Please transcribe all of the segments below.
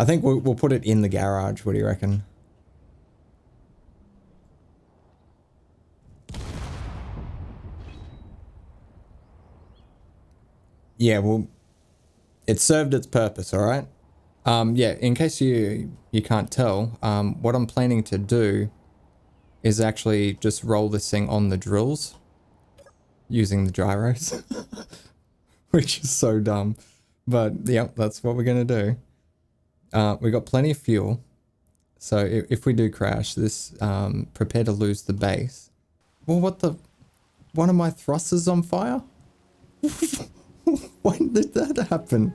I think we'll put it in the garage. What do you reckon? Yeah, well, it served its purpose, all right? Yeah, in case you can't tell, what I'm planning to do is actually just roll this thing on the drills using the gyros, which is so dumb. But yeah, that's what we're gonna do. We got plenty of fuel, so if we do crash, this prepare to lose the base. Well, what the? One of my thrusters on fire? When did that happen?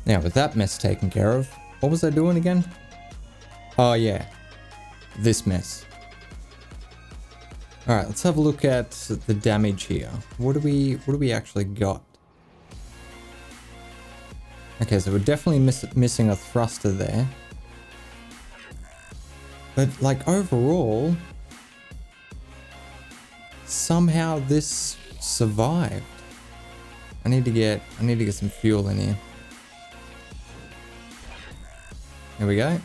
Now, with that mess taken care of, what was I doing again? Oh yeah, this mess. All right, let's have a look at the damage here. What do we actually got? Okay, so we're definitely missing a thruster there. But like overall, somehow this survived. I need to get some fuel in here. Here we go.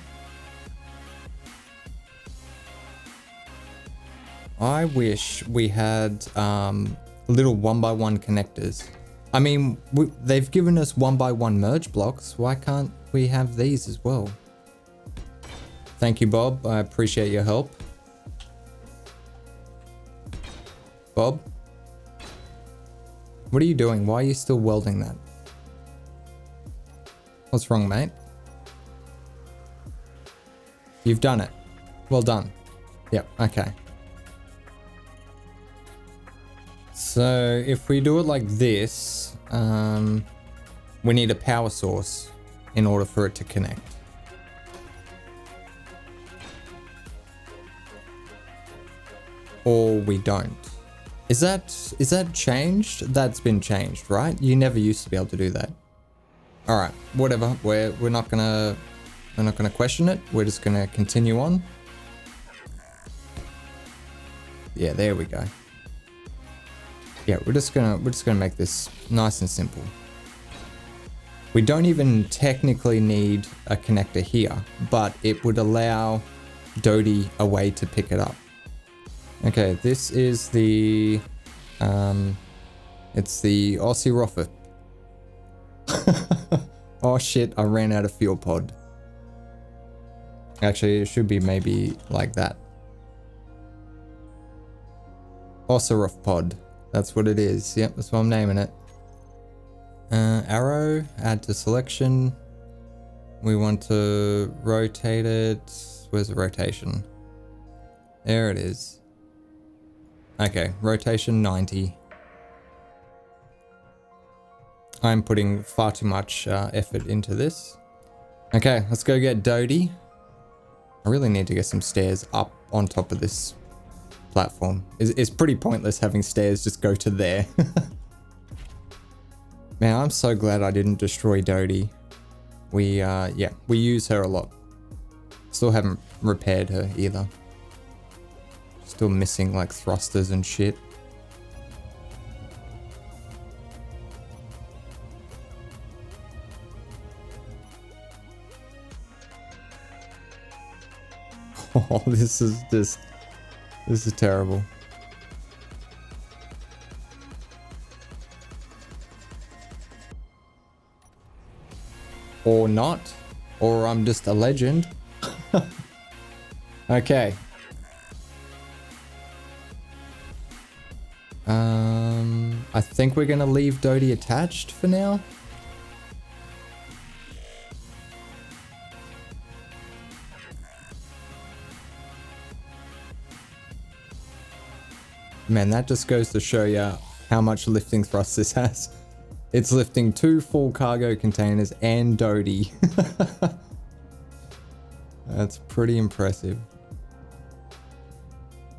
I wish we had little 1x1 connectors. I mean, they've given us 1x1 merge blocks. Why can't we have these as well? Thank you, Bob. I appreciate your help. Bob? What are you doing? Why are you still welding that? What's wrong, mate? You've done it. Well done. Yep, okay. So if we do it like this, we need a power source in order for it to connect. Or we don't. Is that changed? That's been changed, right? You never used to be able to do that. All right, whatever. We're not gonna question it. We're just gonna continue on. Yeah, there we go. Yeah, we're just gonna make this nice and simple. We don't even technically need a connector here, but it would allow Dodie a way to pick it up. Okay, this is the it's the Aussie Roffet. Oh shit, I ran out of fuel pod. Actually, it should be maybe like that. Ossoroff pod. That's what it is. Yep, that's what I'm naming it. Arrow, add to selection. We want to rotate it. Where's the rotation? There it is. Okay, rotation 90. I'm putting far too much effort into this. Okay, let's go get Dodie. I really need to get some stairs up on top of this platform. It's pretty pointless having stairs just go to there. Man, I'm so glad I didn't destroy Dodie. We use her a lot. Still haven't repaired her either. Still missing like thrusters and shit. Oh, this is terrible. Or not, or I'm just a legend. Okay. I think we're gonna leave Dodie attached for now. Man, that just goes to show you how much lifting thrust this has. It's lifting 2 full cargo containers and Doty. That's pretty impressive.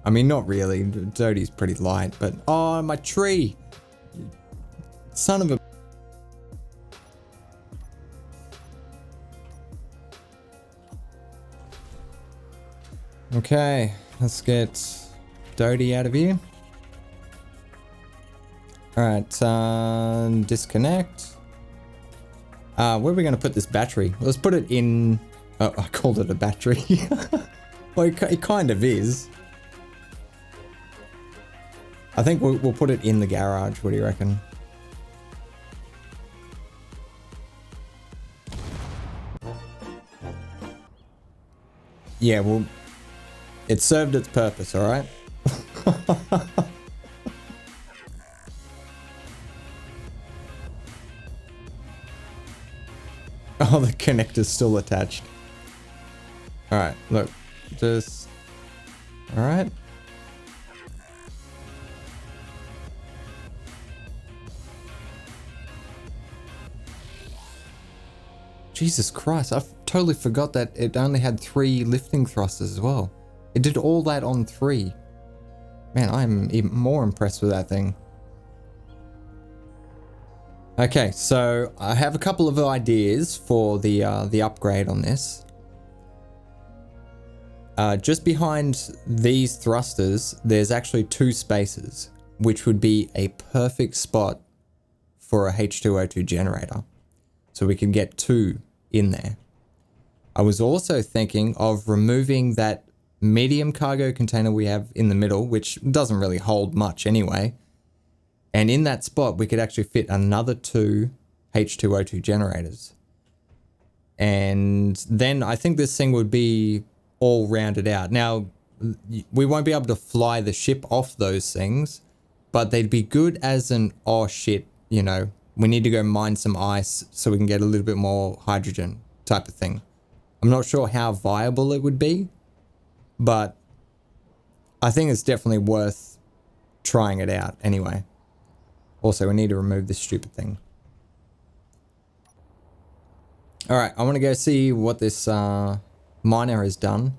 I mean, not really. Doty's pretty light, but... Oh, my tree! Son of a... Okay, let's get Doty out of here. Alright, disconnect. Where are we going to put this battery? Let's put it in... Oh, I called it a battery. Well, it kind of is. I think we'll put it in the garage. What do you reckon? Yeah, well, it served its purpose, alright? Oh, the connector's still attached. Alright, look. Just... Alright. Jesus Christ, I totally forgot that it only had 3 lifting thrusters as well. It did all that on 3. Man, I'm even more impressed with that thing. Okay, so I have a couple of ideas for the upgrade on this. Just behind these thrusters, there's actually 2 spaces, which would be a perfect spot for a H2O2 generator. So we can get 2 in there. I was also thinking of removing that medium cargo container we have in the middle, which doesn't really hold much anyway. And in that spot, we could actually fit another 2 H2O2 generators. And then I think this thing would be all rounded out. Now, we won't be able to fly the ship off those things, but they'd be good as an, oh shit, you know, we need to go mine some ice so we can get a little bit more hydrogen type of thing. I'm not sure how viable it would be, but I think it's definitely worth trying it out anyway. Also, we need to remove this stupid thing. All right, I want to go see what this miner has done.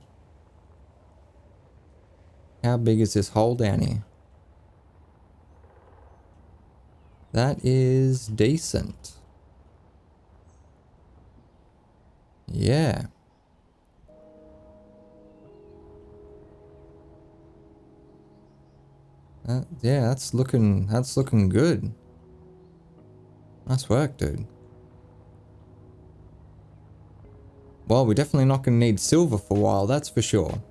How big is this hole down here? That is decent. Yeah. Yeah, that's looking good. Nice work, dude. Well, we're definitely not going to need silver for a while, that's for sure.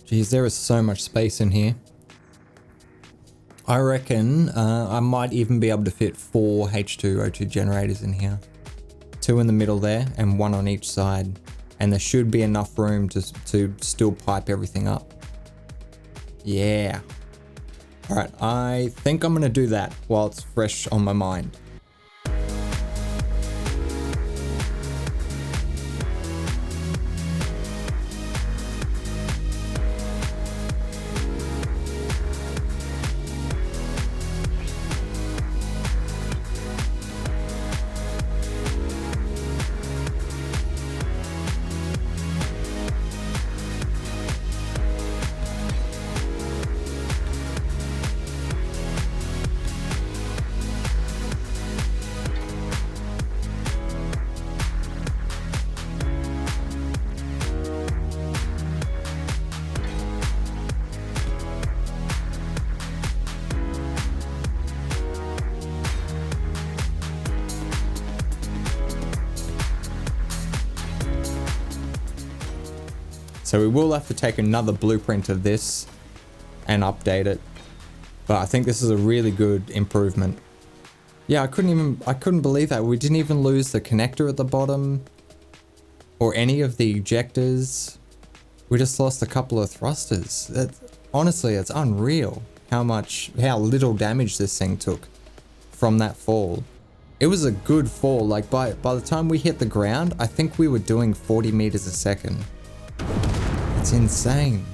Geez, there is so much space in here. I reckon I might even be able to fit 4 H2O2 generators in here. 2 in the middle there and 1 on each side. And there should be enough room to still pipe everything up. Yeah. Alright, I think I'm going to do that while it's fresh on my mind. So we will have to take another blueprint of this and update it. But I think this is a really good improvement. Yeah, I couldn't believe that. We didn't even lose the connector at the bottom or any of the ejectors. We just lost a couple of thrusters. Honestly, it's unreal how little damage this thing took from that fall. It was a good fall. Like by the time we hit the ground, I think we were doing 40 meters a second. That's insane.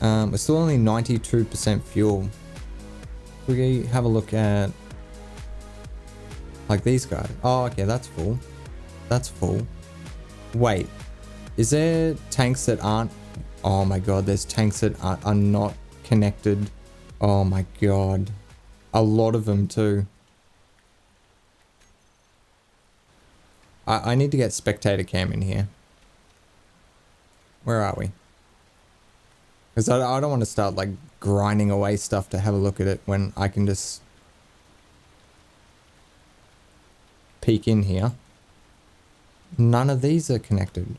We're still only 92% fuel. We have a look at like these guys. Oh, okay, that's full. That's full. Wait, is there tanks that aren't? Oh my god, there's tanks that are not connected. Oh my god. A lot of them too. I need to get spectator cam in here. Where are we? Because I don't want to start like grinding away stuff to have a look at it when I can just peek in here. None of these are connected.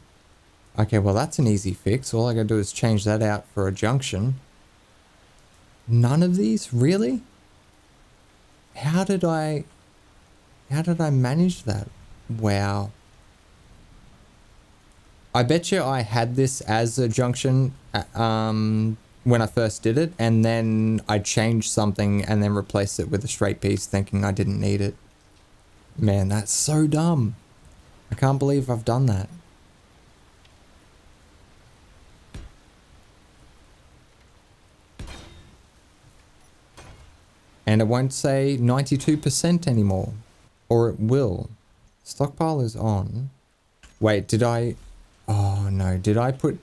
Okay, well that's an easy fix. All I gotta do is change that out for a junction. None of these? Really? How did I manage that? Wow. I bet you I had this as a junction when I first did it, and then I changed something and then replaced it with a straight piece thinking I didn't need it. Man, that's so dumb. I can't believe I've done that. And it won't say 92% anymore. Or it will. Stockpile is on. Wait, did I... Oh no, did I put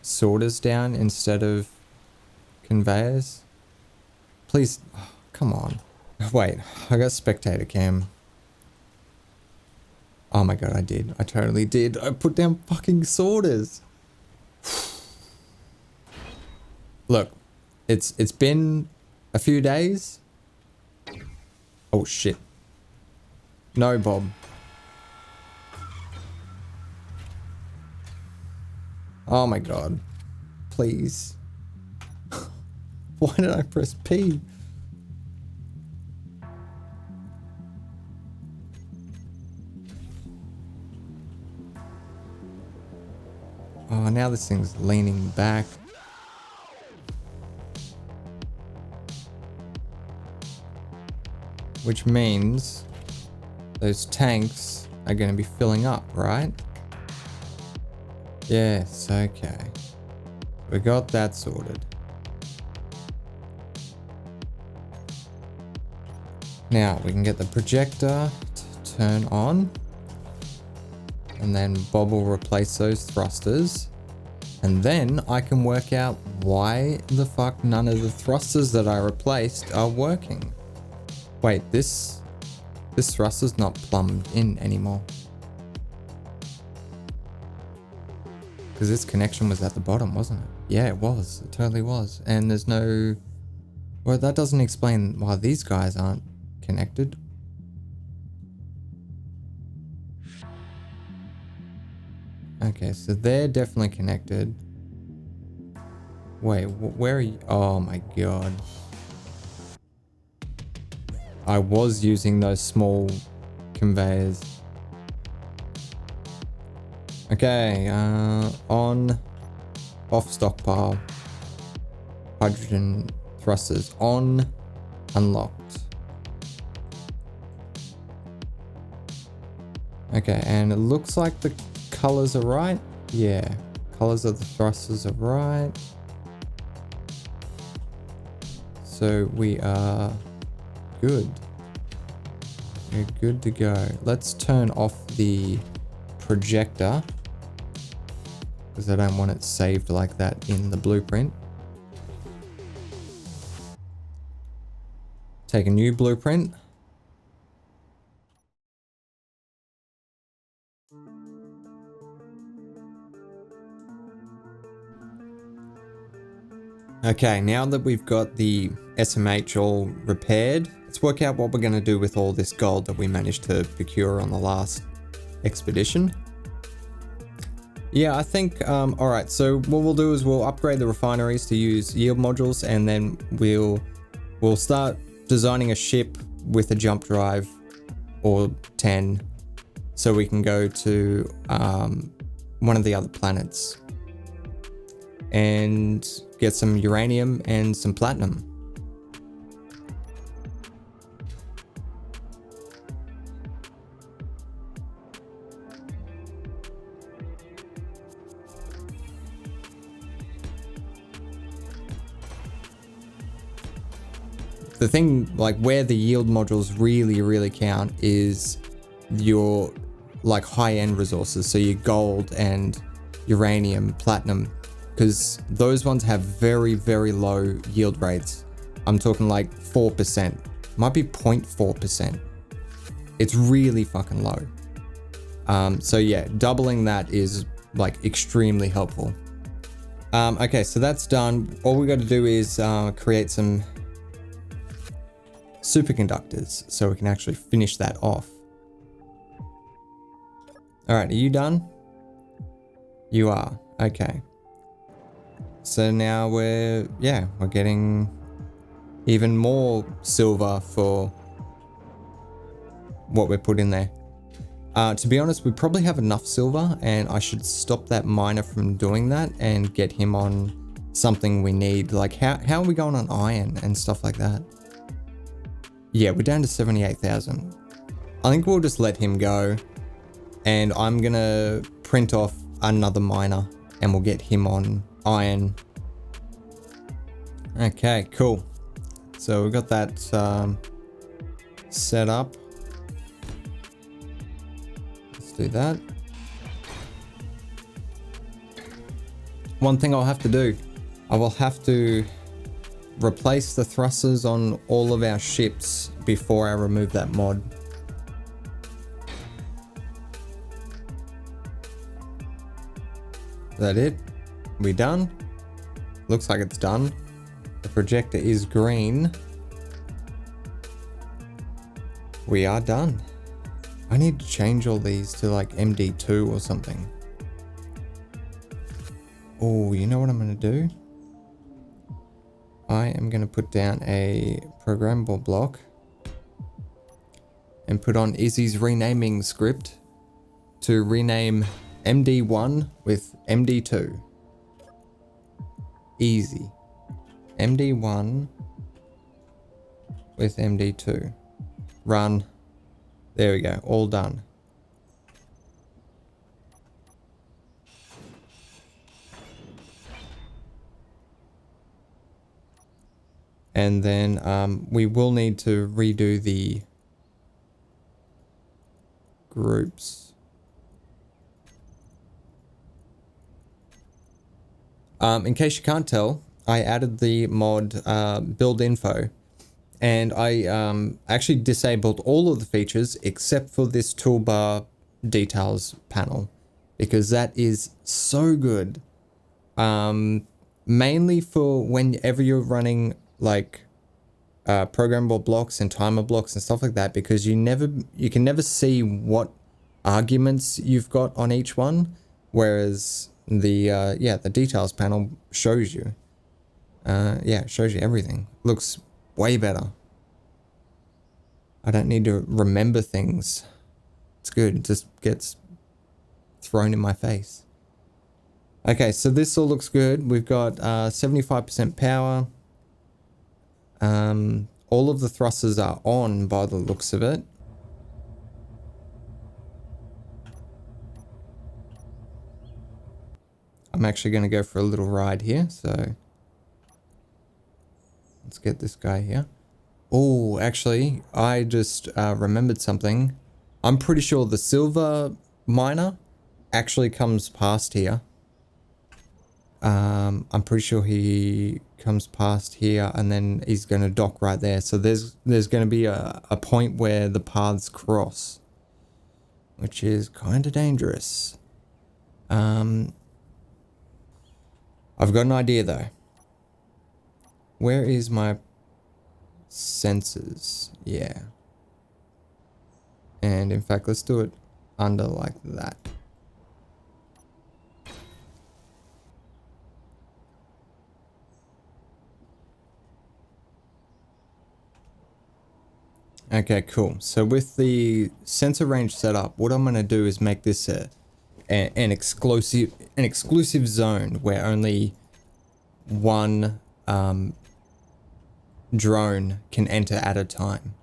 sorters down instead of conveyors? Please, oh, come on. Wait, I got spectator cam. Oh my god, I did. I totally did. I put down fucking sorters. Look, it's been a few days. Oh shit. No, Bob. Oh my god. Please. Why did I press P? Oh, now this thing's leaning back. Which means those tanks are going to be filling up, right? Yes, okay. We got that sorted. Now we can get the projector to turn on. And then Bob will replace those thrusters. And then I can work out why the fuck none of the thrusters that I replaced are working. Wait, this thruster's not plumbed in anymore. Because this connection was at the bottom, wasn't it? Yeah, it was. It totally was. And there's no... Well, that doesn't explain why these guys aren't connected. Okay, so they're definitely connected. Wait, where are you? Oh my god. I was using those small conveyors. Okay, on, off stockpile. Hydrogen thrusters on, unlocked. Okay, and it looks like the colors are right. Yeah, colors of the thrusters are right. So we are good. We're good to go. Let's turn off the projector because I don't want it saved like that in the blueprint. Take a new blueprint. Okay, now that we've got the SMH all repaired, let's work out what we're going to do with all this gold that we managed to procure on the last expedition. Yeah, I think, alright, so what we'll do is we'll upgrade the refineries to use yield modules, and then we'll start designing a ship with a jump drive or 10 so we can go to one of the other planets and get some uranium and some platinum. the thing, like where the yield modules really count is your like high-end resources. So your gold and uranium, platinum, because those ones have very low yield rates. I'm talking like 4%, might be 0.4%. It's really fucking low. So yeah, doubling that is like extremely helpful. Okay, so that's done. All we got to do is create some superconductors so we can actually finish that off. All right, are you done? You are. Okay. So now we're getting even more silver for what we put in there. To be honest, we probably have enough silver, and I should stop that miner from doing that and get him on something we need. Like how are we going on iron and stuff like that? Yeah, we're down to 78,000. I think we'll just let him go, and I'm gonna print off another miner and we'll get him on iron. Okay, cool. So we've got that set up. Let's do that. One thing I'll have to do, I will have to replace the thrusters on all of our ships before I remove that mod. Is that it? We done? Looks like it's done. The projector is green. We are done. I need to change all these to like MD2 or something. Oh, you know what I'm gonna do? I am gonna put down a programmable block and put on Izzy's renaming script to rename MD1 with MD2. Easy. MD1 with MD2. Run. There we go. All done. And then we will need to redo the groups. In case you can't tell, I added the mod build info, and I actually disabled all of the features except for this toolbar details panel, because that is so good. Mainly for whenever you're running like programmable blocks and timer blocks and stuff like that, because you can never see what arguments you've got on each one, whereas the details panel shows you. It shows you everything. Looks way better. I don't need to remember things. It's good. It just gets thrown in my face. Okay, so this all looks good. We've got 75% power. All of the thrusters are on by the looks of it. I'm actually going to go for a little ride here, so let's get this guy here. Oh, actually, I just remembered something. I'm pretty sure the silver miner actually comes past here. I'm pretty sure he comes past here and then he's going to dock right there. So there's going to be a point where the paths cross, which is kind of dangerous. I've got an idea though. Where is my sensors? Yeah. And in fact, let's do it under like that. Okay, cool. So with the sensor range set up, what I'm going to do is make this an exclusive zone where only one drone can enter at a time.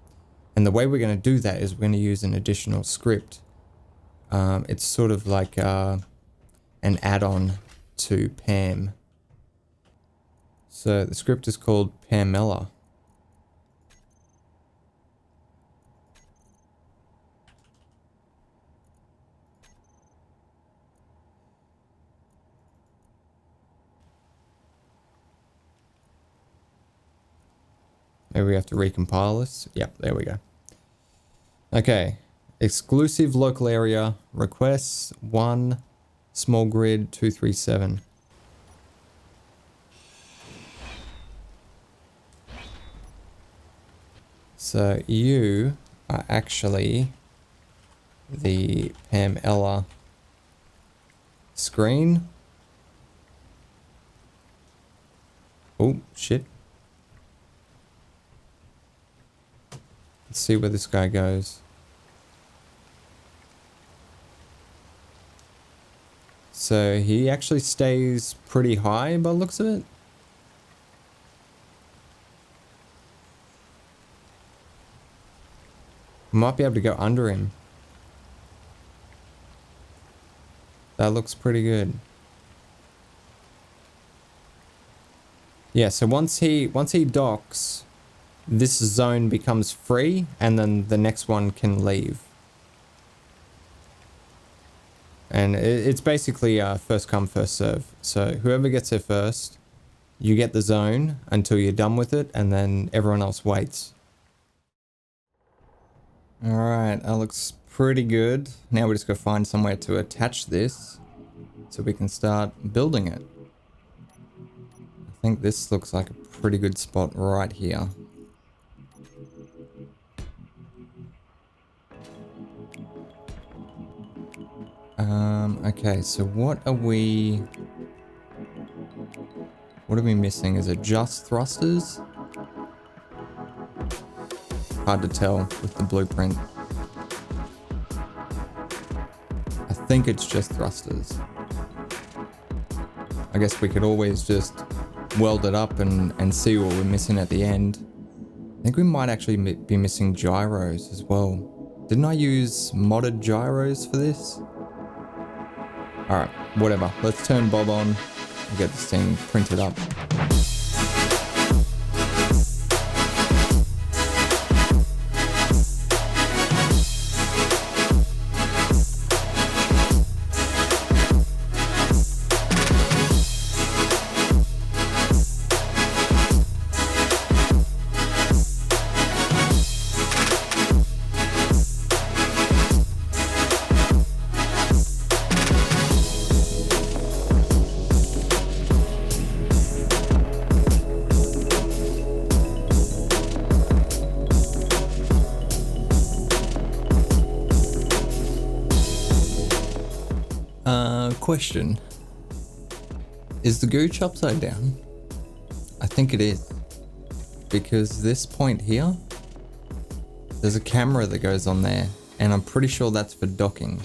And the way we're going to do that is we're going to use an additional script. It's sort of like an add-on to PAM. So the script is called Pamela. Maybe we have to recompile this. Yep, there we go. Okay. Exclusive local area requests 1 small grid 237. So you are actually the Pam Ella screen. Oh, shit. Let's see where this guy goes. So he actually stays pretty high by the looks of it. Might be able to go under him. That looks pretty good. Yeah, so once he docks, this zone becomes free and then the next one can leave. And it's basically first come, first serve. So whoever gets there first, you get the zone until you're done with it, and then everyone else waits. Alright, that looks pretty good. Now we just gotta find somewhere to attach this so we can start building it. I think this looks like a pretty good spot right here. Okay, so what are we missing? Is it just thrusters? Hard to tell with the blueprint. I think it's just thrusters. I guess we could always just weld it up and see what we're missing at the end. I think we might actually be missing gyros as well. Didn't I use modded gyros for this? Alright, whatever. Let's turn Bob on and get this thing printed up. Question. Is the gooch upside down? I think it is. Because this point here, there's a camera that goes on there, and I'm pretty sure that's for docking.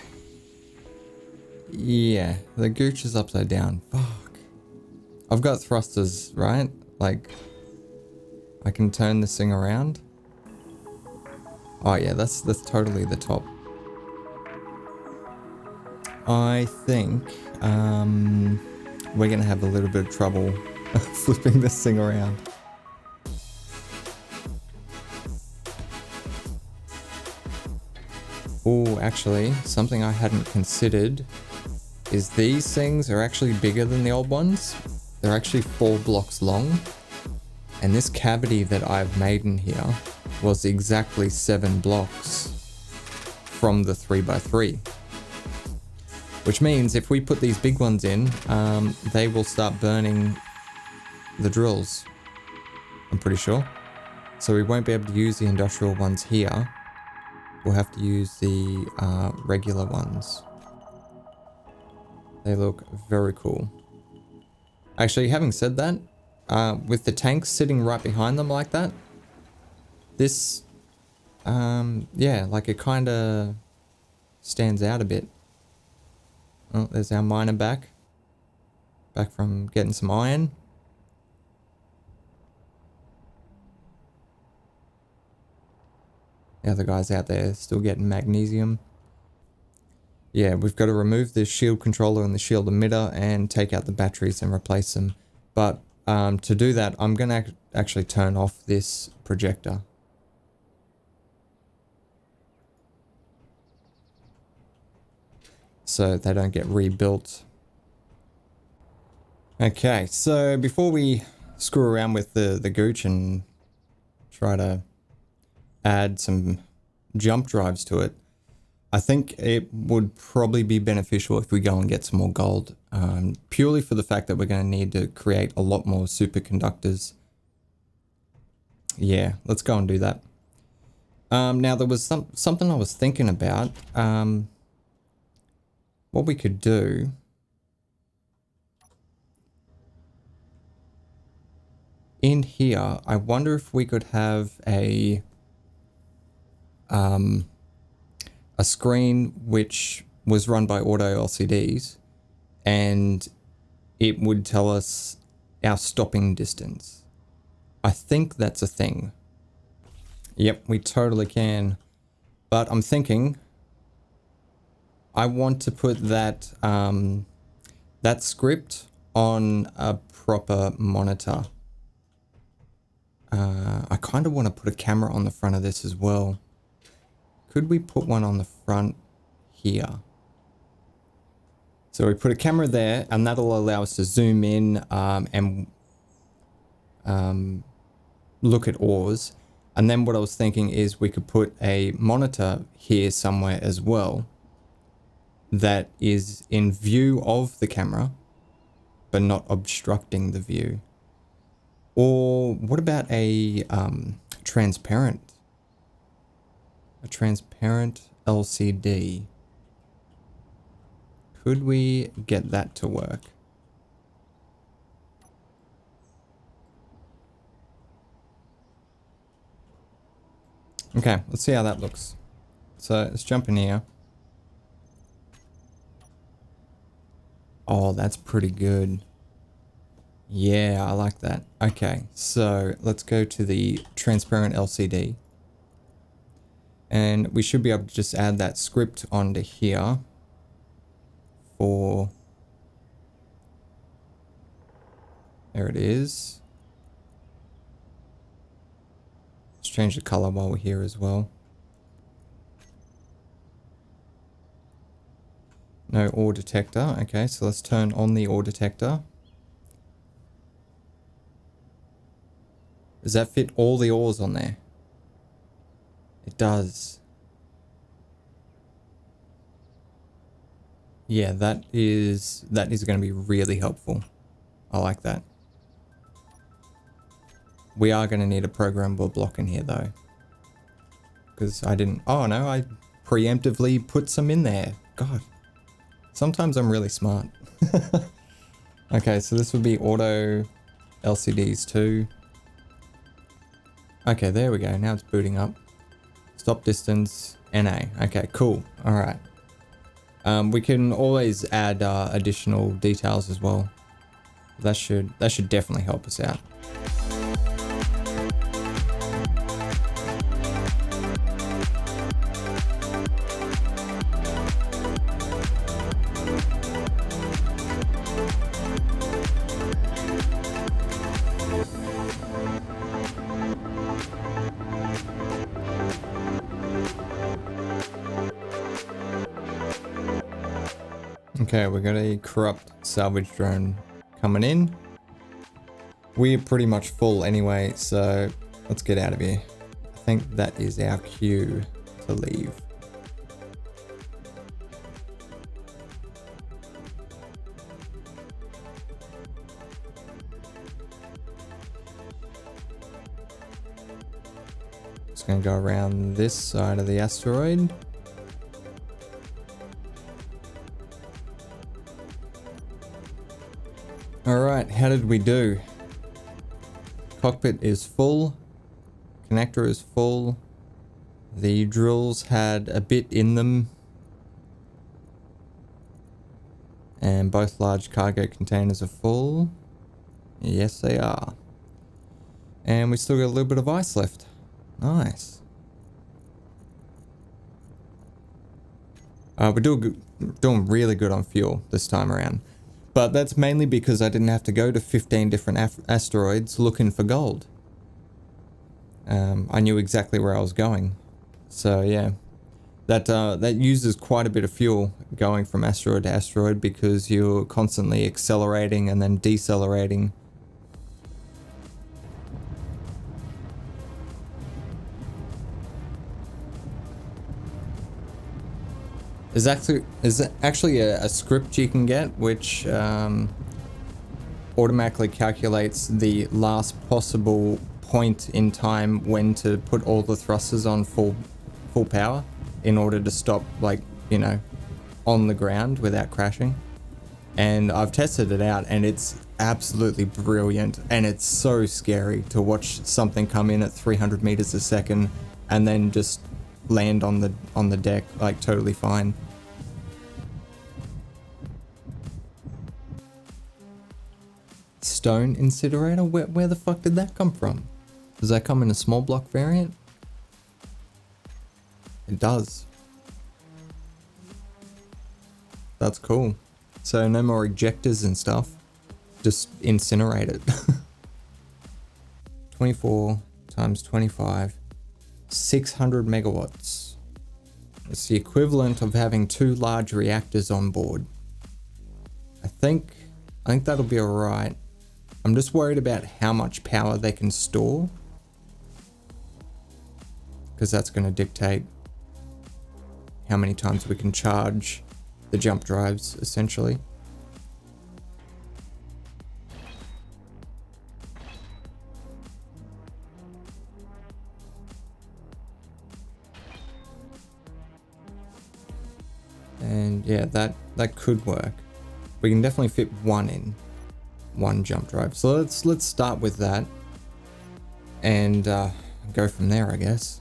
Yeah, the gooch is upside down. Fuck. I've got thrusters, right? Like, I can turn this thing around. Oh yeah, that's totally the top. I think we're gonna have a little bit of trouble flipping this thing around. Oh, actually, something I hadn't considered is these things are actually bigger than the old ones. They're actually 4 blocks long, and this cavity that I've made in here was exactly 7 blocks from the 3x3. Which means if we put these big ones in, they will start burning the drills, I'm pretty sure. So we won't be able to use the industrial ones here. We'll have to use the regular ones. They look very cool. Actually, having said that, with the tanks sitting right behind them like that, this, yeah, like it kind of stands out a bit. Oh, there's our miner back from getting some iron. The other guy's out there still getting magnesium. Yeah, we've got to remove the shield controller and the shield emitter and take out the batteries and replace them. But to do that, I'm going to actually turn off this projector. So they don't get rebuilt. Okay, so before we screw around with the gooch and try to add some jump drives to it. I think it would probably be beneficial if we go and get some more gold, purely for the fact that we're going to need to create a lot more superconductors. Yeah, let's go and do that. Now there was something I was thinking about. What we could do. In here, I wonder if we could have a screen which was run by auto LCDs, and it would tell us our stopping distance. I think that's a thing. Yep, we totally can. But I'm thinking I want to put that that script on a proper monitor. I kind of want to put a camera on the front of this as well. Could we put one on the front here? So we put a camera there, and that'll allow us to zoom in and look at ores. And then what I was thinking is we could put a monitor here somewhere as well that is in view of the camera, but not obstructing the view. Or what about a transparent LCD? Could we get that to work? Okay, let's see how that looks. So let's jump in here. Oh, that's pretty good. Yeah, I like that. Okay, so let's go to the transparent LCD. And we should be able to just add that script onto here for... There it is. Let's change the color while we're here as well. No ore detector. Okay, so let's turn on the ore detector. Does that fit all the ores on there? It does. Yeah, that is going to be really helpful. I like that. We are going to need a programmable block in here though. Because I didn't... Oh no, I preemptively put some in there. God. Sometimes I'm really smart. Okay, so this would be auto LCDs too. Okay, there we go. Now it's booting up. Stop distance, NA. Okay, cool. All right. We can always add additional details as well. That should definitely help us out. Okay, we got a corrupt salvage drone coming in. We're pretty much full anyway, so let's get out of here. I think that is our cue to leave. Just gonna go around this side of the asteroid. Alright, how did we do? Cockpit is full. Connector is full. The drills had a bit in them. And both large cargo containers are full. Yes, they are. And we still got a little bit of ice left. Nice. We're doing really good on fuel this time around. But that's mainly because I didn't have to go to 15 different asteroids looking for gold. I knew exactly where I was going. So yeah, that uses quite a bit of fuel going from asteroid to asteroid because you're constantly accelerating and then decelerating. There's actually a script you can get which automatically calculates the last possible point in time when to put all the thrusters on full power in order to stop, like, you know, on the ground without crashing. And I've tested it out and it's absolutely brilliant, and it's so scary to watch something come in at 300 meters a second and then just land on the deck like totally fine. Stone incinerator? Where the fuck did that come from? Does that come in a small block variant? It does. That's cool. So no more ejectors and stuff. Just incinerate it. 24 times 25. 600 megawatts. It's the equivalent of having 2 large reactors on board. I think that'll be alright. I'm just worried about how much power they can store, because that's going to dictate how many times we can charge the jump drives, essentially. And yeah, that could work. We can definitely fit one jump drive. So let's start with that and go from there, I guess.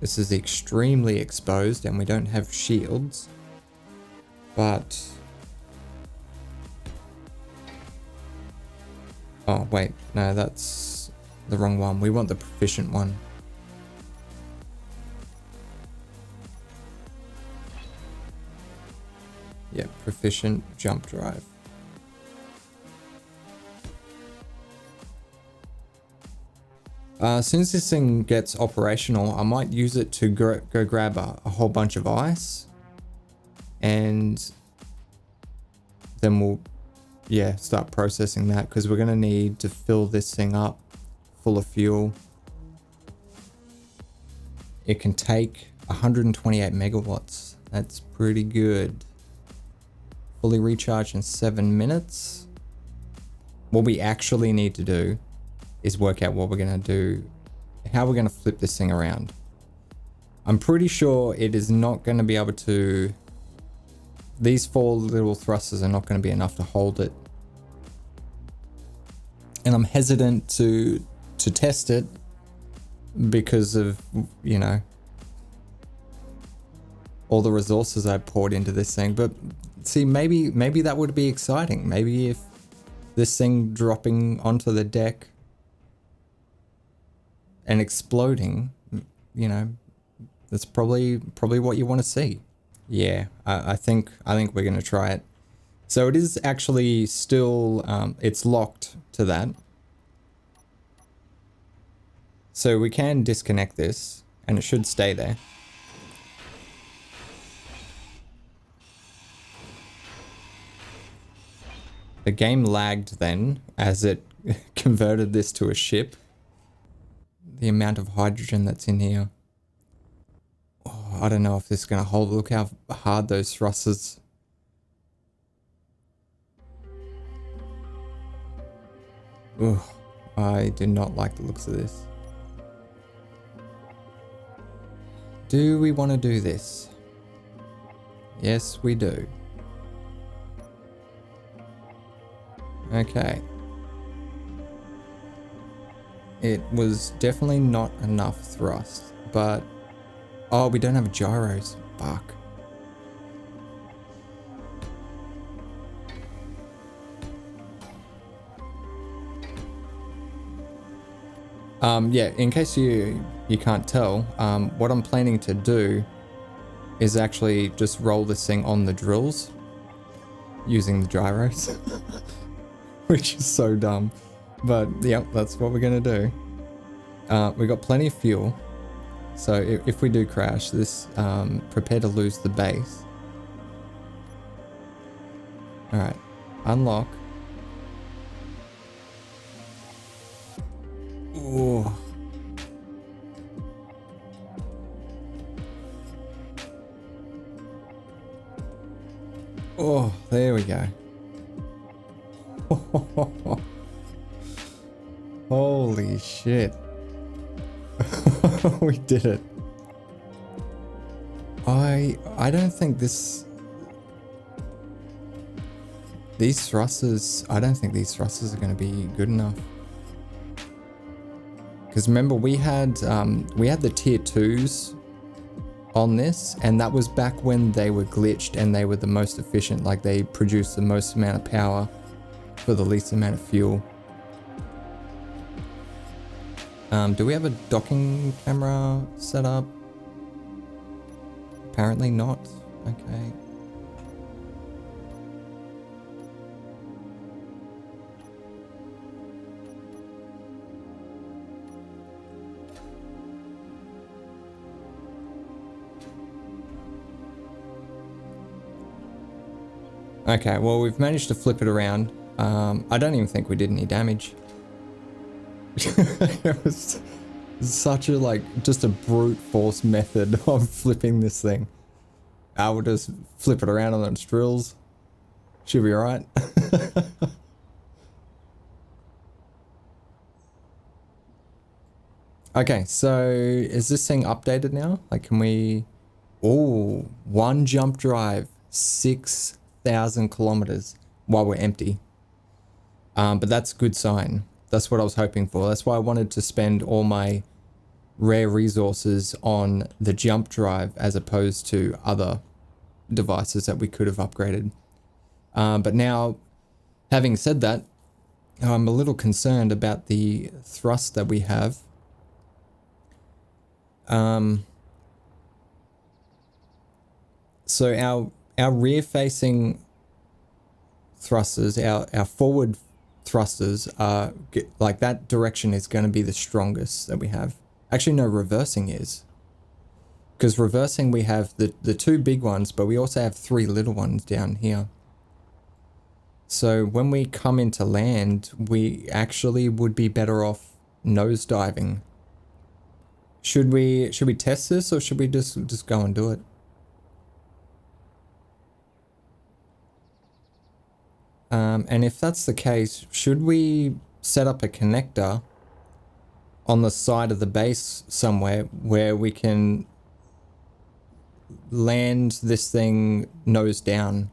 This is extremely exposed and we don't have shields, but oh wait, no, that's the wrong one. We want the proficient one. Yeah, proficient jump drive. As soon as this thing gets operational, I might use it to go grab a whole bunch of ice, and then we'll, yeah, start processing that, because we're gonna need to fill this thing up full of fuel. It can take 128 megawatts. That's pretty good. Fully recharge in 7 minutes. What we actually need to do is work out what we're gonna do, how we're gonna flip this thing around. I'm pretty sure it is not gonna be able to, these 4 little thrusters are not gonna be enough to hold it. And I'm hesitant to test it because of, you know, all the resources I poured into this thing. But see, maybe that would be exciting. Maybe if this thing dropping onto the deck and exploding, you know, that's probably what you want to see. Yeah, I think we're gonna try it. So it is actually still it's locked to that. So we can disconnect this and it should stay there. The game lagged then as it converted this to a ship. The amount of hydrogen that's in here. Oh, I don't know if this is going to hold. Look how hard those thrusters. Ugh, I do not like the looks of this. Do we want to do this? Yes, we do. Okay. It was definitely not enough thrust, but oh, we don't have gyros. Fuck. Yeah, in case you can't tell, what I'm planning to do is actually just roll this thing on the drills using the gyros. Which is so dumb, but yeah, that's what we're gonna do. We got plenty of fuel, so if we do crash this, prepare to lose the base. All right, unlock. Ooh. Oh, there we go. Holy shit. We did it. I don't think these thrusters, I don't think these thrusters are going to be good enough. Because remember, we had the tier 2s on this, and that was back when they were glitched and they were the most efficient. Like, they produced the most amount of power for the least amount of fuel. Do we have a docking camera set up? Apparently not. Okay. Okay, well, we've managed to flip it around. I don't even think we did any damage. It was such a, like, just a brute force method of flipping this thing. I will just flip it around on its drills. Should be alright. Okay, so is this thing updated now? Like, can we... Oh, one jump drive, 6,000 kilometers while we're empty. But that's a good sign. That's what I was hoping for. That's why I wanted to spend all my rare resources on the jump drive as opposed to other devices that we could have upgraded. But now, having said that, I'm a little concerned about the thrust that we have. So our rear-facing thrusters, our forward thrusters are like, that direction is going to be the strongest that we have. Actually, no, reversing is, because reversing we have the two big ones, but we also have 3 little ones down here. So when we come into land, we actually would be better off nose diving. Should we test this, or should we just go and do it? And if that's the case, should we set up a connector on the side of the base somewhere where we can land this thing nose down?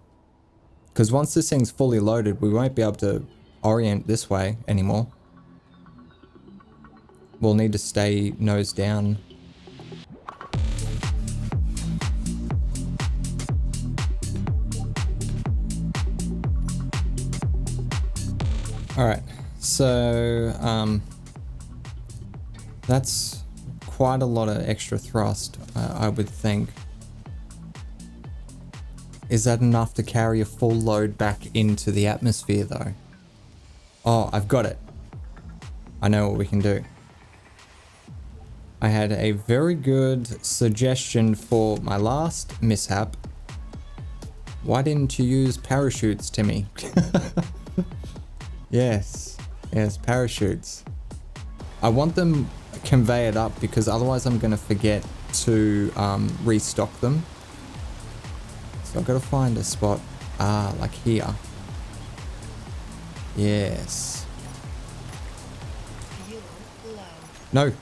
Because once this thing's fully loaded, we won't be able to orient this way anymore. We'll need to stay nose down. Alright, so that's quite a lot of extra thrust, I would think. Is that enough to carry a full load back into the atmosphere though? Oh, I've got it. I know what we can do. I had a very good suggestion for my last mishap. Why didn't you use parachutes, Timmy? Yes, parachutes. I want them conveyed up because otherwise I'm going to forget to restock them. So I've got to find a spot, like here. Yes. No.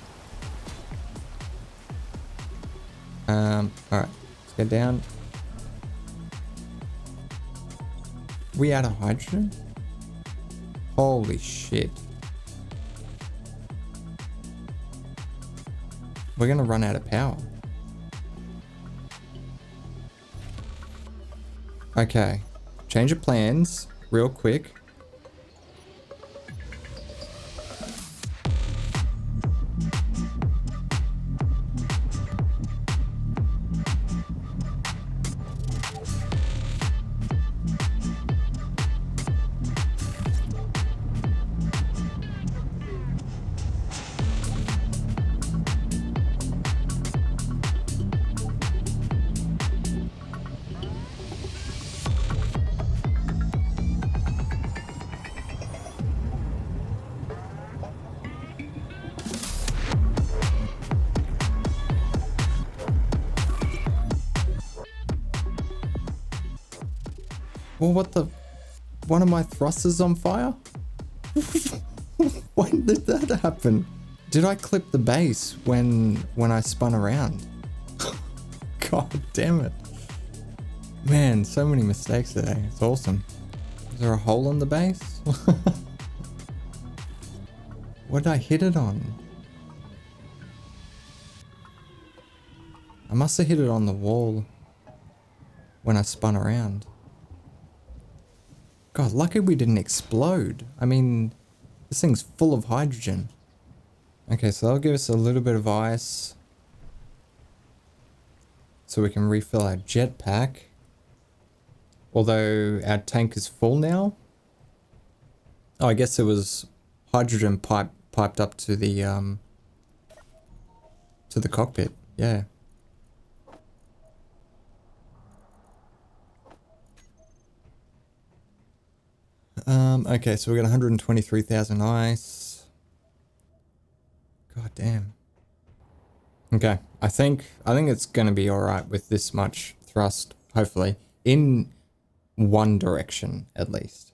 Alright, let's get down. We out of hydrogen? Holy shit. We're gonna run out of power. Okay, change of plans real quick. Well, what the? One of my thrusters on fire? When did that happen? Did I clip the base when I spun around? God damn it. Man, so many mistakes today. It's awesome. Is there a hole in the base? What did I hit it on? I must have hit it on the wall when I spun around. God, lucky we didn't explode. I mean, this thing's full of hydrogen. Okay, so that'll give us a little bit of ice. So we can refill our jetpack. Although our tank is full now. Oh, I guess it was hydrogen piped up to the cockpit. Yeah. Okay, so we got 123,000 ice. God damn. Okay, I think it's gonna be alright with this much thrust, hopefully. In one direction, at least.